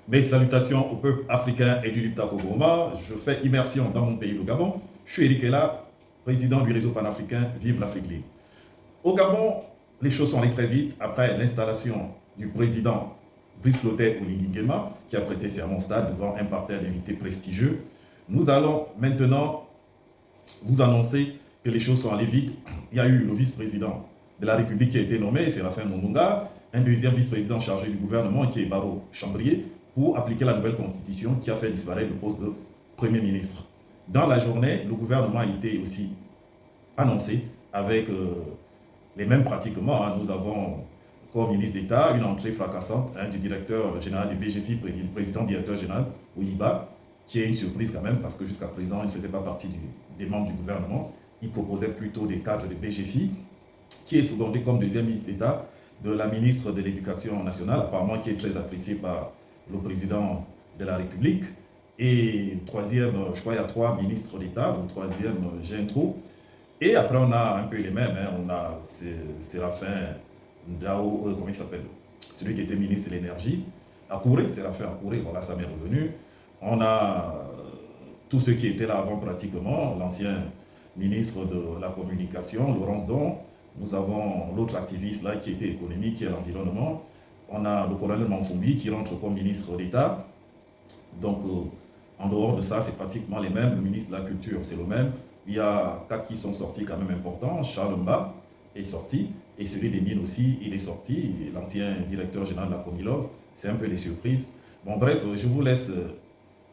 Mes salutations au peuple africain et du Liptako-Goma. Je fais immersion dans mon pays, le Gabon. Je suis Eric Ella, président du réseau panafricain Vive l'Afrique Libre. Au Gabon, les choses sont allées très vite après l'installation du président Brice Clotaire Oligui Nguema, qui a prêté serment au stade devant un parterre d'invités prestigieux. Nous allons maintenant vous annoncer que les choses sont allées vite. Il y a eu le vice-président de la République qui a été nommé, Séraphin Mondonga, un deuxième vice-président chargé du gouvernement qui est Baro Chambrier, pour appliquer la nouvelle constitution qui a fait disparaître le poste de Premier ministre. Dans la journée, le gouvernement a été aussi annoncé avec les mêmes pratiquement. Nous avons comme ministre d'État une entrée fracassante du directeur général du BGFI, président directeur général Ouiba, qui est une surprise quand même parce que jusqu'à présent, il ne faisait pas partie des membres du gouvernement. Il proposait plutôt des cadres de BGFI, qui est secondé comme deuxième ministre d'État de la ministre de l'Éducation nationale, apparemment qui est très appréciée par le président de la République. Et troisième, je crois qu'il y a 3 ministres d'État, le troisième, j'ai un trou. Et après, on a un peu les mêmes. On a Séraphin Ndao, comment il s'appelle? Celui qui était ministre de l'Énergie. Akouré, Séraphin Akouré, voilà, ça m'est revenu. On a tous ceux qui étaient là avant pratiquement, l'ancien ministre de la Communication, Laurence Don. Nous avons l'autre activiste là qui était économique, qui est l'environnement. On a le colonel Manfumbi qui rentre comme ministre d'État. Donc, en dehors de ça, c'est pratiquement les mêmes. Le ministre de la Culture, c'est le même. Il y a 4 qui sont sortis quand même importants. Charles Mba est sorti. Et celui des mines aussi, il est sorti. L'ancien directeur général de la Comilog. C'est un peu des surprises. Bon, bref, je vous laisse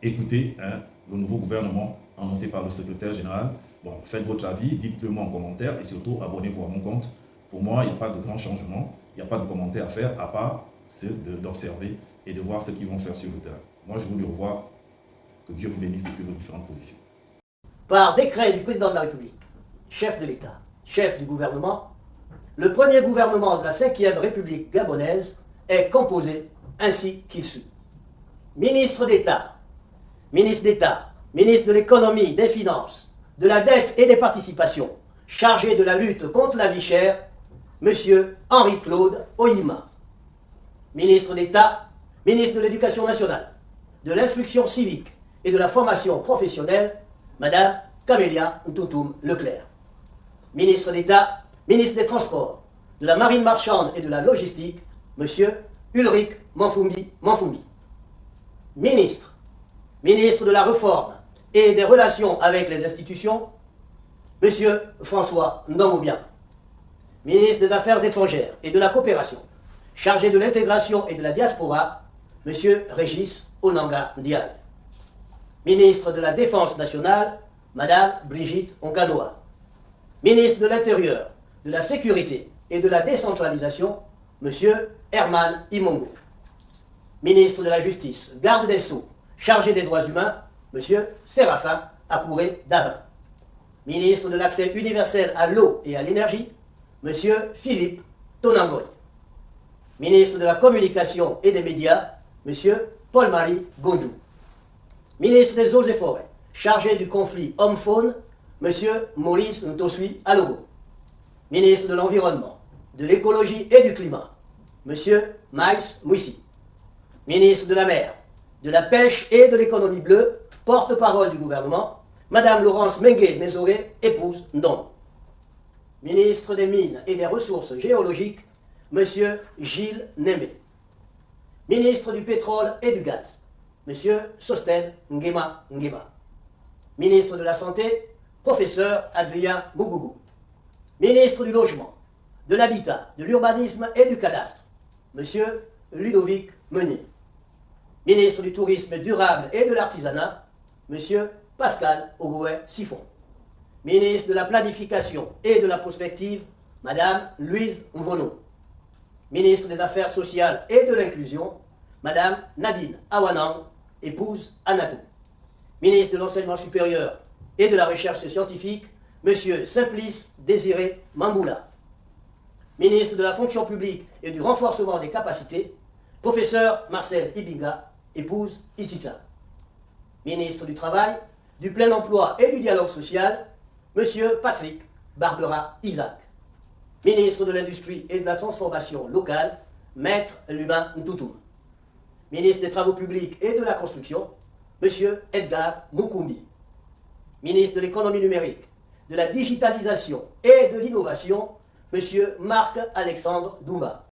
écouter le nouveau gouvernement annoncé par le secrétaire général. Bon, faites votre avis, dites-le moi en commentaire et surtout abonnez-vous à mon compte. Pour moi, il n'y a pas de grand changement. Il n'y a pas de commentaires à faire à part d'observer et de voir ce qu'ils vont faire sur le terrain. Moi, je vous dis au revoir. Que Dieu vous bénisse depuis vos différentes positions. Par décret du président de la République, chef de l'État, chef du gouvernement, le premier gouvernement de la 5e République gabonaise est composé ainsi qu'il suit. Ministre d'État, ministre de l'économie, des finances, de la dette et des participations, chargé de la lutte contre la vie chère, M. Henri-Claude Oyima. Ministre d'État, ministre de l'Éducation nationale, de l'Instruction civique et de la formation professionnelle, Mme Camélia Ntoutoum Leclerc. Ministre d'État, ministre des Transports, de la Marine marchande et de la Logistique, M. Ulrich Manfumbi. Ministre de la Réforme et des Relations avec les institutions, M. François Ndongobian. Ministre des Affaires étrangères et de la Coopération, chargé de l'intégration et de la diaspora, M. Régis Onanga Ndiaye. Ministre de la Défense nationale, Mme Brigitte Onkanoa. Ministre de l'Intérieur, de la Sécurité et de la Décentralisation, M. Herman Imongo. Ministre de la Justice, garde des Sceaux, chargé des droits humains, M. Séraphin Akouré Davin. Ministre de l'Accès universel à l'eau et à l'énergie, M. Philippe Tonangoy. Ministre de la Communication et des Médias, M. Paul-Marie Gondjou. Ministre des Eaux et Forêts, chargé du conflit homme-faune, M. Maurice Ntosui Alogo. Ministre de l'Environnement, de l'Écologie et du Climat, M. Maïs Mouissi. Ministre de la Mer, de la Pêche et de l'Économie bleue, porte-parole du gouvernement, Mme Laurence Mengue-Mézoré, épouse Ndon. Ministre des Mines et des Ressources géologiques, M. Gilles Nembe. Ministre du Pétrole et du Gaz, M. Sosten Nguema Nguema. Ministre de la Santé, professeur Adrien Bougougou. Ministre du Logement, de l'Habitat, de l'Urbanisme et du Cadastre, M. Ludovic Meunier. Ministre du Tourisme durable et de l'Artisanat, M. Pascal Ogoué Siphon. Ministre de la Planification et de la Prospective, Mme Louise Mvono. Ministre des Affaires sociales et de l'Inclusion, Mme Nadine Awanang, épouse Anatou. Ministre de l'Enseignement supérieur et de la Recherche scientifique, M. Simplice Désiré Mamboula. Ministre de la Fonction publique et du renforcement des capacités, professeur Marcel Ibinga, épouse Itissa. Ministre du Travail, du Plein Emploi et du Dialogue social, M. Patrick Barbera Isaac. Ministre de l'Industrie et de la Transformation locale, Maître Lubin Ntoutoum. Ministre des Travaux publics et de la Construction, M. Edgar Mukumbi. Ministre de l'Économie numérique, de la digitalisation et de l'innovation, M. Marc-Alexandre Douma.